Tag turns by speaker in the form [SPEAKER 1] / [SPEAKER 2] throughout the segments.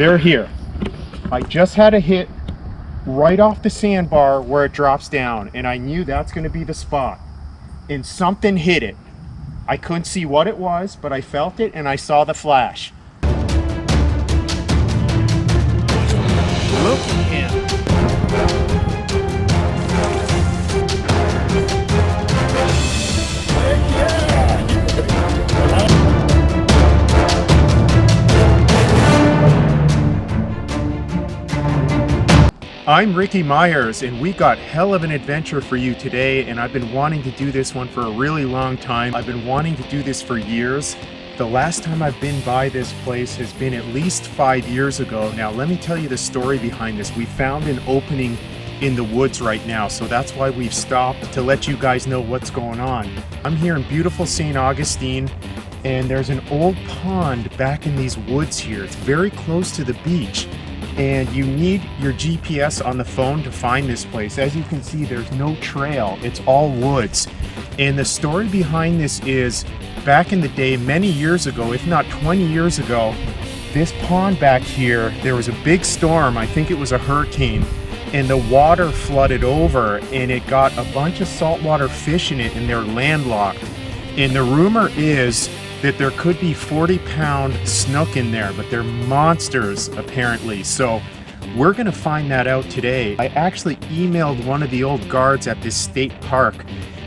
[SPEAKER 1] they're here. I just had a hit right off the sandbar where it drops down, and I knew that's going to be the spot. And something hit it. I couldn't see what it was, but I felt it and I saw the flash. Look at him. I'm Ricky Myers, and we got hell of an adventure for you today, and I've been wanting to do this one for a really long time. I've been wanting to do this for years. The last time I've been by this place has been at least 5 years ago. Now let me tell you the story behind this. We found an opening in the woods right now, so that's why we've stopped to let you guys know what's going on. I'm here in beautiful St. Augustine, and there's an old pond back in these woods here. It's very close to the beach. And you need your GPS on the phone to find this place. As you can see, there's no trail, it's all woods. And the story behind this is, back in the day, many years ago, if not 20 years ago, this pond back here, there was a big storm, I think it was a hurricane, and the water flooded over and it got a bunch of saltwater fish in it, and they're landlocked. And the rumor is that there could be 40-pound snook in there, but they're monsters apparently. So we're gonna find that out today. I actually emailed one of the old guards at this state park,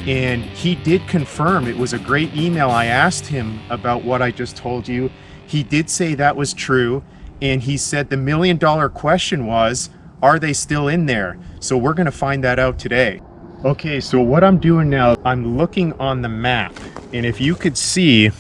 [SPEAKER 1] and he did confirm it was a great email. I asked him about what I just told you. He did say that was true, and he said the $1 million question was, are they still in there? So we're gonna find that out today. Okay, so what I'm doing now, I'm looking on the map, and if you can see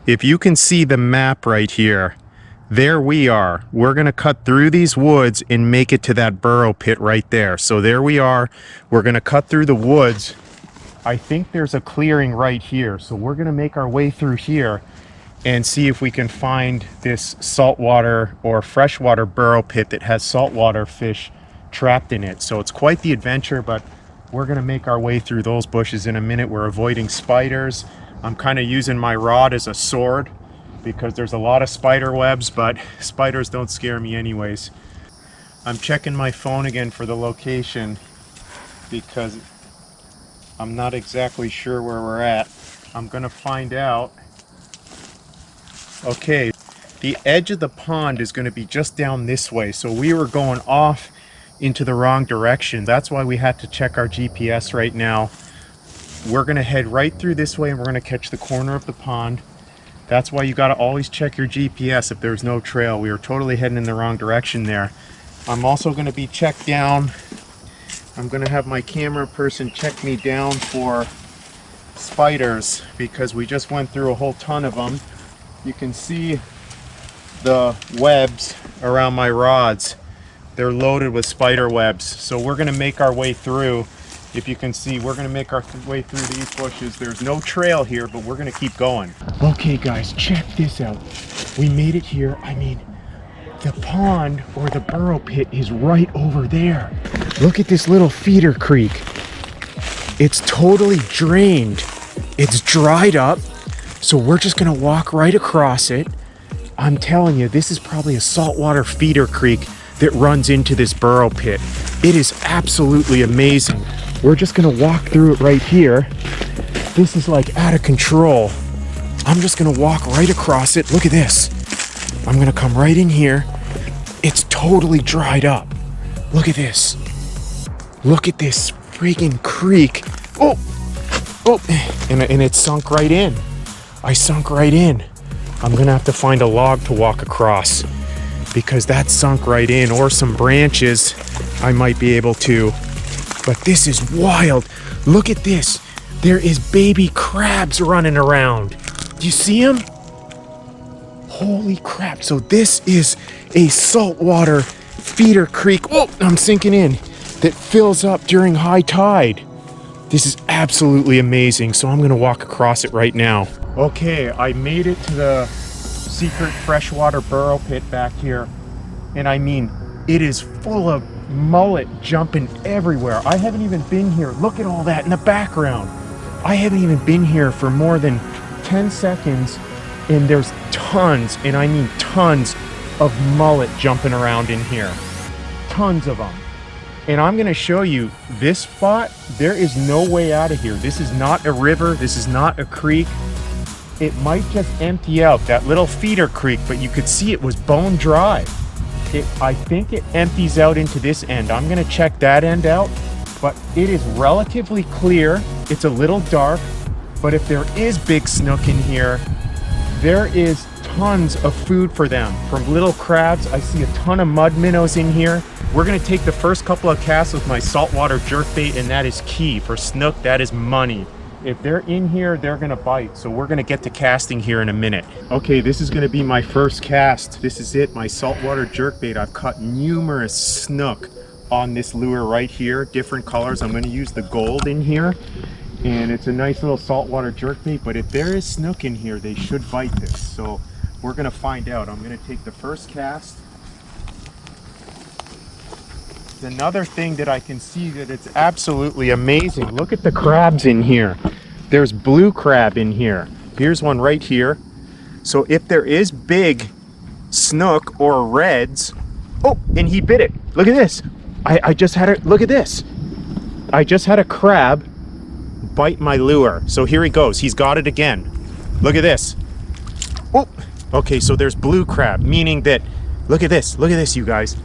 [SPEAKER 1] the map right here, there we are. We're gonna cut through these woods and make it to that burrow pit right there. So there we are. We're gonna cut through the woods. I think there's a clearing right here. So we're gonna make our way through here and see if we can find this saltwater or freshwater burrow pit that has saltwater fish trapped in it. So it's quite the adventure, but we're gonna make our way through those bushes in a minute. We're avoiding spiders. I'm kind of using my rod as a sword because there's a lot of spider webs, but spiders don't scare me anyways. I'm checking my phone again for the location because I'm not exactly sure where we're at. I'm gonna find out. Okay, the edge of the pond is gonna be just down this way. So we were going off into the wrong direction. That's why we had to check our GPS right now. We're gonna head right through this way and we're gonna catch the corner of the pond. That's why you gotta always check your GPS if there's no trail. We were totally heading in the wrong direction there. I'm also gonna be checked down. I'm gonna have my camera person check me down for spiders because we just went through a whole ton of them. You can see the webs around my rods. They're loaded with spider webs. So we're gonna make our way through. If you can see, we're gonna make our way through these bushes. There's no trail here, but we're gonna keep going. Okay guys, check this out. We made it here. I mean, the pond or the burrow pit is right over there. Look at this little feeder creek. It's totally drained. It's dried up. So we're just gonna walk right across it. I'm telling you, this is probably a saltwater feeder creek that runs into this burrow pit. It is absolutely amazing. We're just gonna walk through it right here. This is like out of control. I'm just gonna walk right across it. Look at this. I'm gonna come right in here. It's totally dried up. Look at this. Look at this freaking creek. Oh, and it sunk right in. I sunk right in. I'm gonna have to find a log to walk across because that sunk right in, or some branches I might be able to. But this is wild. Look at this. There is baby crabs running around. Do you see them? Holy crap. So this is a saltwater feeder creek. Oh, I'm sinking in. That fills up during high tide. This is absolutely amazing. So I'm gonna walk across it right now. Okay, I made it to the secret freshwater burrow pit back here. And I mean, it is full of mullet jumping everywhere. I haven't even been here. Look at all that in the background. I haven't even been here for more than 10 seconds, and there's tons, and I mean tons of mullet jumping around in here. Tons of them. And I'm going to show you this spot. There is no way out of here. This is not a river. This is not a creek. It might just empty out, that little feeder creek, but you could see it was bone dry. I think it empties out into this end. I'm going to check that end out, but it is relatively clear. It's a little dark, but if there is big snook in here, there is tons of food for them. From little crabs, I see a ton of mud minnows in here. We're going to take the first couple of casts with my saltwater jerkbait, and that is key. For snook, that is money. If they're in here, they're gonna bite. So we're gonna get to casting here in a minute. Okay, this is gonna be my first cast. This is it, my saltwater jerkbait. I've caught numerous snook on this lure right here, different colors. I'm gonna use the gold in here. And it's a nice little saltwater jerkbait, but if there is snook in here, they should bite this. So we're gonna find out. I'm gonna take the first cast. Another thing that I can see that it's absolutely amazing. Look at the crabs in here. There's blue crab in here. Here's one right here. So if there is big snook or reds, oh, and he bit it. Look at this. I just had look at this. I just had a crab bite my lure. So here he goes. He's got it again. Look at this. Oh, okay, so there's blue crab, meaning that, look at this, you guys.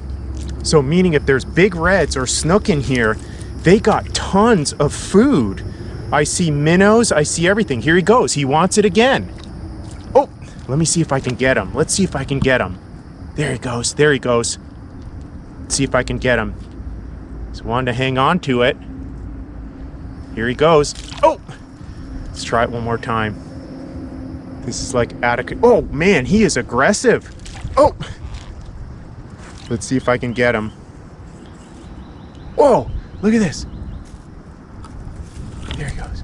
[SPEAKER 1] So meaning if there's big reds or snook in here, they got tons of food. I see minnows, I see everything. Here he goes, he wants it again. Oh, let me see if I can get him. Let's see if I can get him. There he goes, there he goes. Let's see if I can get him. Just wanted to hang on to it. Here he goes. Oh, let's try it one more time. This is like oh man, he is aggressive. Oh. Let's see if I can get him. Whoa, look at this. There he goes.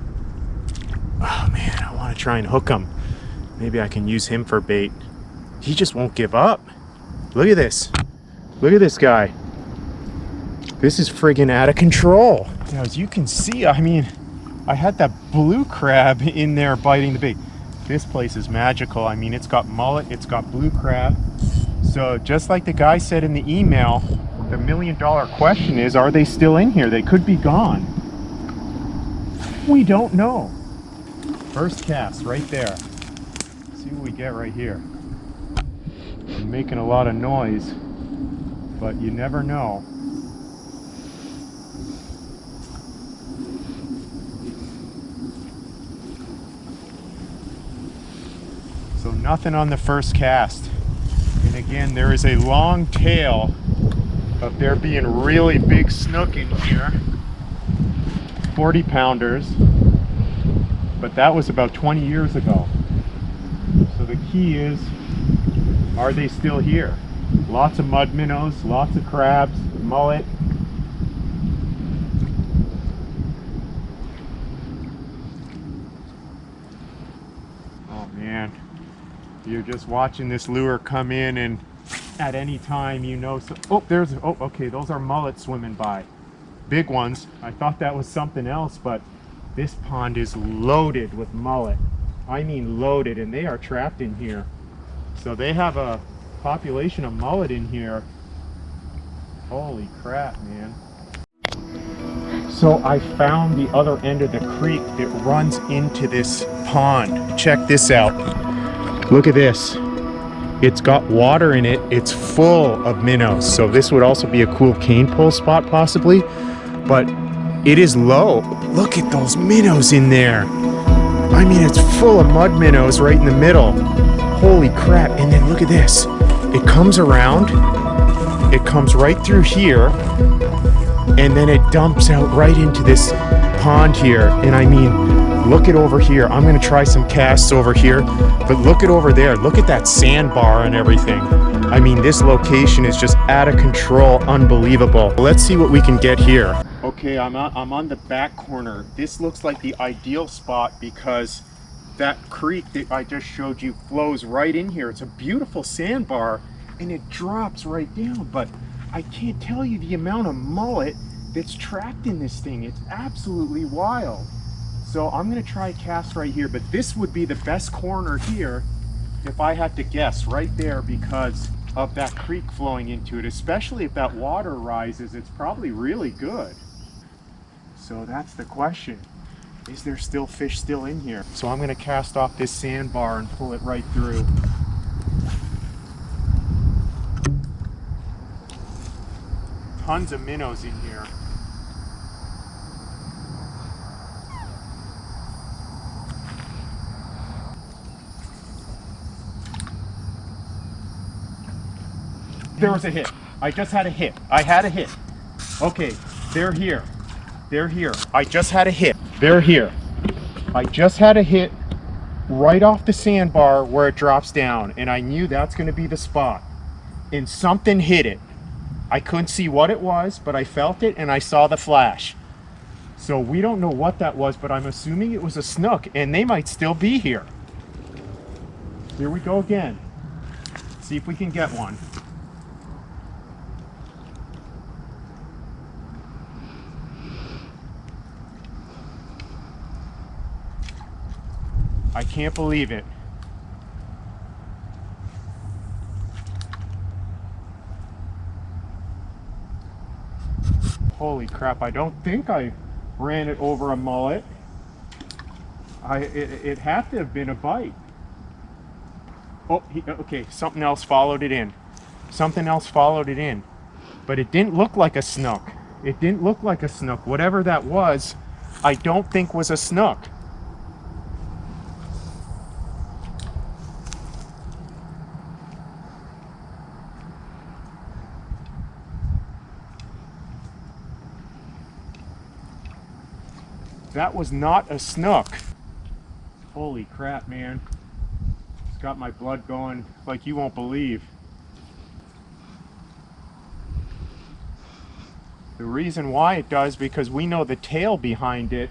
[SPEAKER 1] Oh man, I want to try and hook him. Maybe I can use him for bait. He just won't give up. Look at this. Look at this guy. This is friggin' out of control. Now, as you can see, I mean, I had that blue crab in there biting the bait. This place is magical. I mean, it's got mullet, it's got blue crab. So just like the guy said in the email, the $1 million question is, are they still in here? They could be gone. We don't know. First cast right there. Let's see what we get right here. I'm making a lot of noise, but you never know. So nothing on the first cast. And again, there is a long tail of there being really big snook in here. 40 pounders. But that was about 20 years ago. So the key is, are they still here? Lots of mud minnows, lots of crabs, mullet. Oh man. You're just watching this lure come in, and at any time, you know, so, oh, okay, those are mullet swimming by. Big ones. I thought that was something else, but this pond is loaded with mullet. I mean loaded, and they are trapped in here. So they have a population of mullet in here. Holy crap, man. So I found the other end of the creek that runs into this pond. Check this out. Look at this. It's got water in it. It's full of minnows. So this would also be a cool cane pole spot possibly, but it is low. Look at those minnows in there. I mean, it's full of mud minnows right in the middle. Holy crap. And then look at this. It comes around, it comes right through here, and then it dumps out right into this pond here. And I mean, look at over here. I'm gonna try some casts over here, but look at over there. Look at that sandbar and everything. I mean, this location is just out of control, unbelievable. Let's see what we can get here. Okay, I'm on the back corner. This looks like the ideal spot because that creek that I just showed you flows right in here. It's a beautiful sandbar and it drops right down, but I can't tell you the amount of mullet that's trapped in this thing. It's absolutely wild. So I'm gonna try a cast right here, but this would be the best corner here if I had to guess, right there, because of that creek flowing into it, especially if that water rises. It's probably really good. So that's the question. Is there still fish still in here? So I'm gonna cast off this sandbar and pull it right through. Tons of minnows in here. There was a hit. I just had a hit. I had a hit. Okay, they're here. They're here. I just had a hit. They're here. I just had a hit right off the sandbar where it drops down, and I knew that's going to be the spot. And something hit it. I couldn't see what it was, but I felt it and I saw the flash. So we don't know what that was, but I'm assuming it was a snook, and they might still be here. Here we go again. See if we can get one. I can't believe it. Holy crap, I don't think I ran it over a mullet. It had to have been a bite. Oh, okay, something else followed it in. Something else followed it in. But it didn't look like a snook. It didn't look like a snook. Whatever that was, I don't think was a snook. That was not a snook. Holy crap, man. It's got my blood going like you won't believe. The reason why it does, because we know the tail behind it,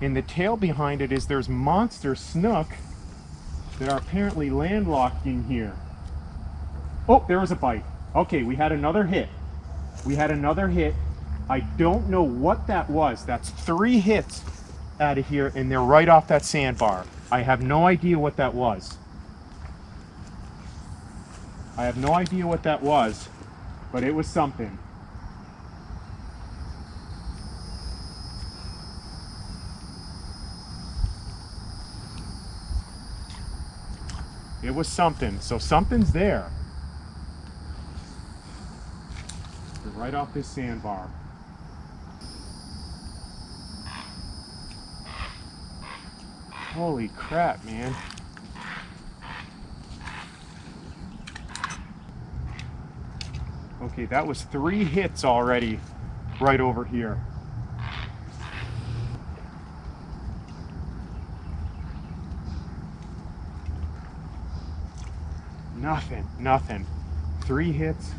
[SPEAKER 1] and the tail behind it is there's monster snook that are apparently landlocked in here. Oh, there was a bite. Okay, we had another hit. We had another hit. I don't know what that was. That's 3 hits out of here, and they're right off that sandbar. I have no idea what that was. I have no idea what that was, but it was something. It was something. So something's there. They're right off this sandbar. Holy crap, man. Okay, that was 3 hits already right over here. Nothing. 3 hits.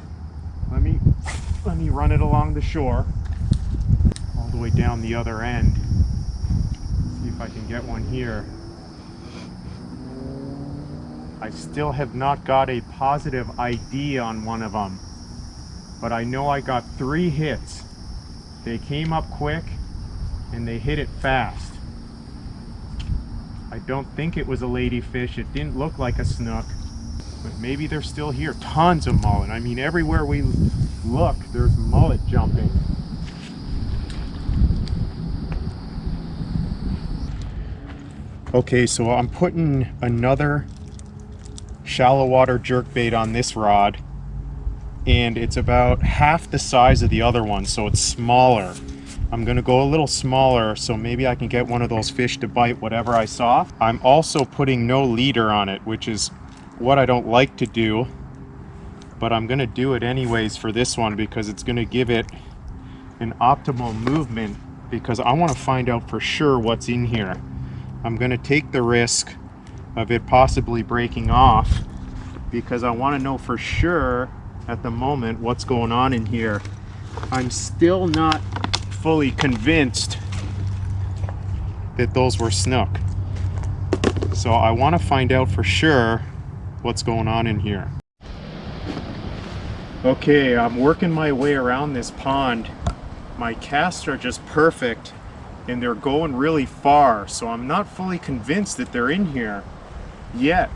[SPEAKER 1] Let me run it along the shore all the way down the other end. See if I can get one here. I still have not got a positive ID on one of them, but I know I got 3 hits. They came up quick and they hit it fast. I don't think it was a ladyfish. It didn't look like a snook, but maybe they're still here. Tons of mullet. I mean, everywhere we look, there's mullet jumping. Okay, so I'm putting another shallow water jerkbait on this rod, and it's about half the size of the other one, so it's smaller. I'm gonna go a little smaller, so maybe I can get one of those fish to bite whatever I saw. I'm also putting no leader on it, which is what I don't like to do, but I'm gonna do it anyways for this one because it's gonna give it an optimal movement, because I want to find out for sure what's in here. I'm gonna take the risk of it possibly breaking off because I want to know for sure at the moment what's going on in here. I'm still not fully convinced that those were snook, so I want to find out for sure what's going on in here. Okay, I'm working my way around this pond. My casts are just perfect and they're going really far, so I'm not fully convinced that they're in here yet.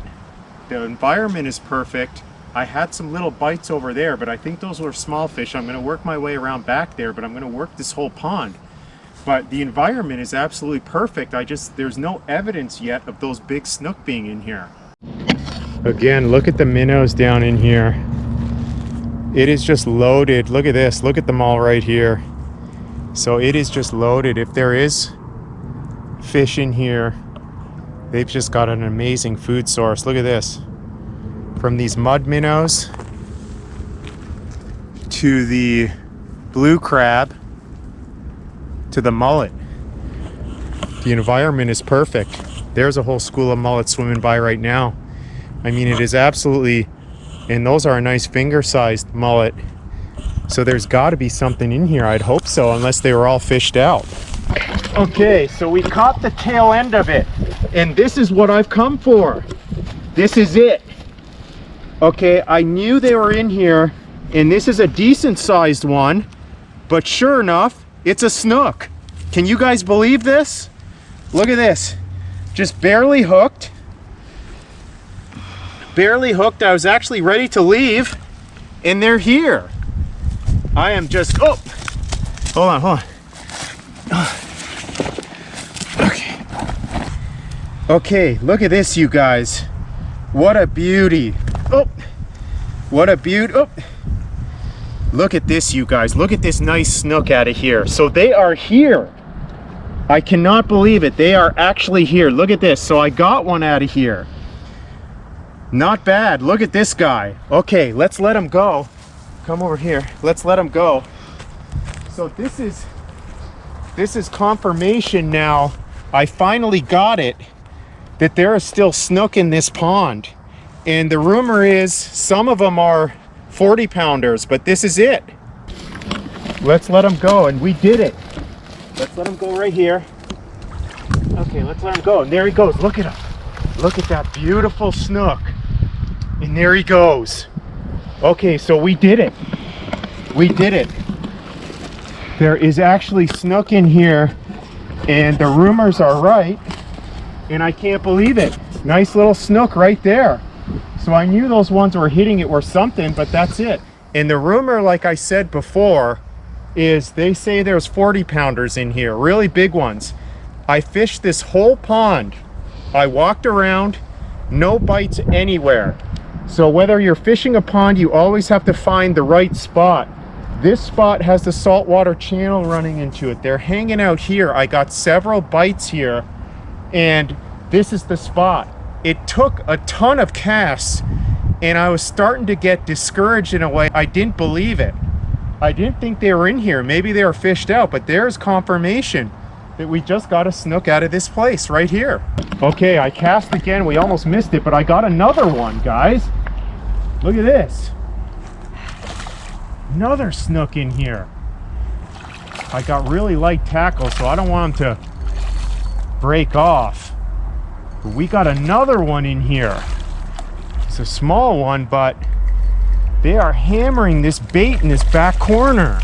[SPEAKER 1] The environment is perfect, I had some little bites over there, but I think those were small fish. I'm gonna work my way around back there, but I'm gonna work this whole pond. But the environment is absolutely perfect. There's no evidence yet of those big snook being in here. Again, look at the minnows down in here. It is just loaded. Look at this, look at them all right here. So it is just loaded. If there is fish in here, they've just got an amazing food source. Look at this. From these mud minnows to the blue crab to the mullet. The environment is perfect. There's a whole school of mullet swimming by right now. I mean, it is absolutely, and those are a nice finger-sized mullet. So there's got to be something in here. I'd hope so, unless they were all fished out. Okay, so we caught the tail end of it, and this is what I've come for. This is it. Okay, I knew they were in here, and this is a decent-sized one, but sure enough, it's a snook. Can you guys believe this? Look at this. Just barely hooked. Barely hooked. I was actually ready to leave, and they're here. I am just, oh, hold on. Okay. Okay, look at this, you guys. What a beauty. Oh, what a beauty. Oh. Look at this, you guys. Look at this nice snook out of here. So they are here. I cannot believe it. They are actually here. Look at this. So I got one out of here. Not bad. Look at this guy. Okay, let's let him go. Come over here. Let's let him go. So this is confirmation now. I finally got it, that there is still snook in this pond. And the rumor is some of them are 40 pounders, but this is it. Let's let him go, and we did it. Let's let him go right here. Okay, let's let him go, and there he goes. Look at him. Look at that beautiful snook. And there he goes. Okay, so we did it. We did it. There is actually snook in here, and the rumors are right, and I can't believe it. Nice little snook right there. So I knew those ones were hitting it or something, but that's it. And the rumor, like I said before, is they say there's 40 pounders in here, really big ones. I fished this whole pond. I walked around, no bites anywhere. So whether you're fishing a pond, you always have to find the right spot. This spot has the saltwater channel running into it. They're hanging out here. I got several bites here, and this is the spot. It took a ton of casts, and I was starting to get discouraged in a way. I didn't believe it. I didn't think they were in here. Maybe they were fished out, but there's confirmation that we just got a snook out of this place right here. Okay, I cast again. We almost missed it, but I got another one, guys. Look at this. Another snook in here. I got really light tackle, so I don't want them to break off. But we got another one in here. It's a small one, but they are hammering this bait in this back corner.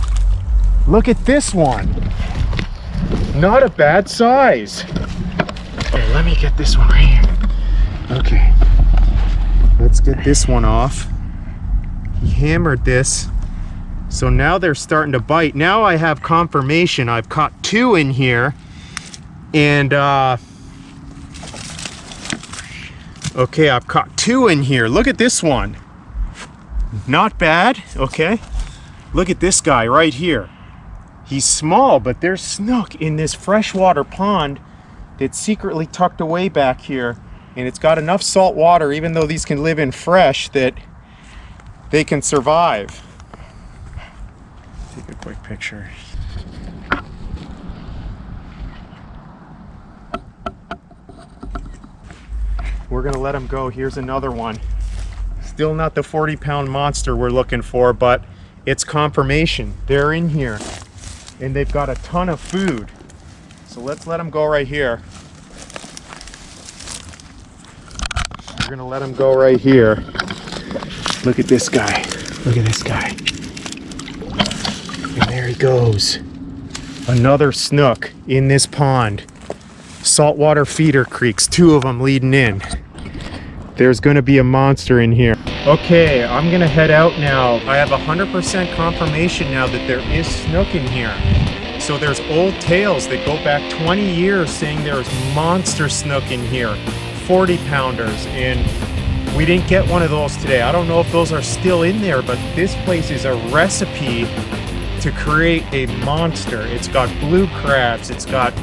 [SPEAKER 1] Look at this one. Not a bad size. Okay, let me get this one right here. Okay. Let's get this one off. He hammered this. So now they're starting to bite. Now I have confirmation. I've caught two in here. And okay, I've caught two in here. Look at this one. Not bad, okay? Look at this guy right here. He's small, but there's snook in this freshwater pond that's secretly tucked away back here. And it's got enough salt water, even though these can live in fresh, that they can survive. Take a quick picture. We're gonna let him go. Here's another one. Still not the 40-pound monster we're looking for, but it's confirmation. They're in here, and they've got a ton of food. So let's let them go right here. We're gonna let him go right here. Look at this guy. Look at this guy. And there he goes. Another snook in this pond. Saltwater feeder creeks, two of them leading in. There's gonna be a monster in here. Okay, I'm gonna head out now. I have 100% confirmation now that there is snook in here. So there's old tales that go back 20 years saying there's monster snook in here, 40 pounders, and we didn't get one of those today. I don't know if those are still in there, but this place is a recipe to create a monster. It's got blue crabs, it's got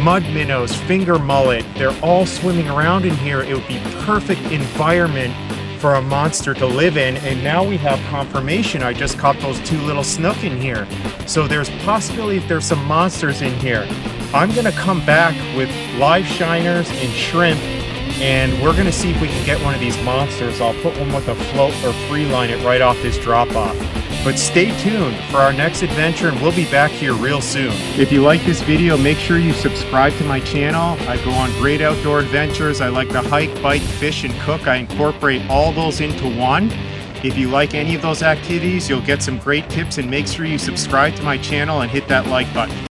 [SPEAKER 1] mud minnows, finger mullet. They're all swimming around in here. It would be perfect environment for a monster to live in. And now we have confirmation. I just caught those 2 little snook in here. So there's possibility there's some monsters in here. I'm gonna come back with live shiners and shrimp, and we're gonna see if we can get one of these monsters. I'll put one with a float or free line it right off this drop off. But stay tuned for our next adventure, and we'll be back here real soon. If you like this video, make sure you subscribe to my channel. I go on great outdoor adventures. I like to hike, bike, fish, and cook. I incorporate all those into one. If you like any of those activities, you'll get some great tips, and make sure you subscribe to my channel and hit that like button.